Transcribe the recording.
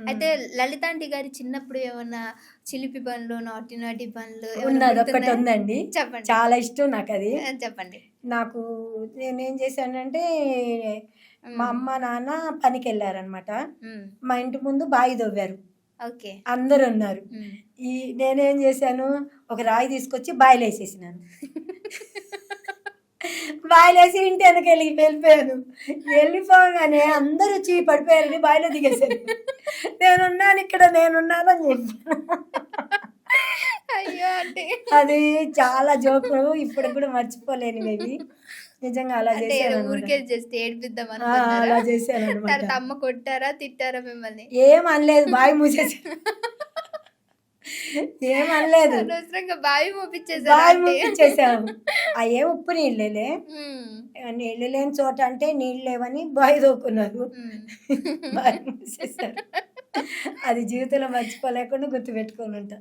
అయితే హ్మ్. లలితాంటి గారి చిన్నప్పుడు ఏమన్నా చిలిపి పనులు, నాటి నాటి పనులు ఏమన్నా ఉన్నదొకటి గుర్తున్నాయా? ఉందండి. చెప్పండి. చాలా ఇష్టం నాకది. చెప్పండి. నాకు నేనేం చేశానంటే, మా హ్మ్. అమ్మ, నాన్న పనికెళ్లారనమాట. హ్మ్. మా ఇంటి ముందు బాయి దవ్వారు. ఓకే. అందరున్నారు. హ్మ్. ఈ నేనేం చేశాను, ఒక రాయి తీసుకొచ్చి బాయిలేసేసినాను. బాయిలేసి ఇంటి వెనకెళ్ళి వెళ్ళిపోయాను. వెళ్ళిపోగానే అందరూ వచ్చి పడిపోయారని బావిలో దిగేశారు. నేనున్నానిక్కడ, నేనున్నానని చెప్పాను. అయ్యో! ఆంటీ. అది చాలా జోకు. ఇప్పటికి కూడా మర్చిపోలేనివవి. నిజంగా అలా అంటే ఏదో చేశాననమాట. ఊరికే జస్ట్ ఏడిపిద్దాం ఆ! అనుకున్నారా? అలా చేశాననమాట. తర్వాత అమ్మ కొట్టారా? తిట్టారా మిమ్మల్ని? ఏమనలేదు. బాయి మూసేసారు. ఏమనలేదు. అనవసరంగా బావి మూపిచ్చేసారా బావి ఆంటీ? మూపిచ్చేసాము. అయేం ఉప్పు నీళ్ళేలే. హ్మ్. నీళ్ళు లేని చోట అంటే నీళ్ళు లేవని బావి తవ్వుకున్నారు. హ్మ్. బావి మూసేసారు. అది జీవితంలో మర్చిపోలేకుండా గుర్తుపెట్టుకొనుంటా.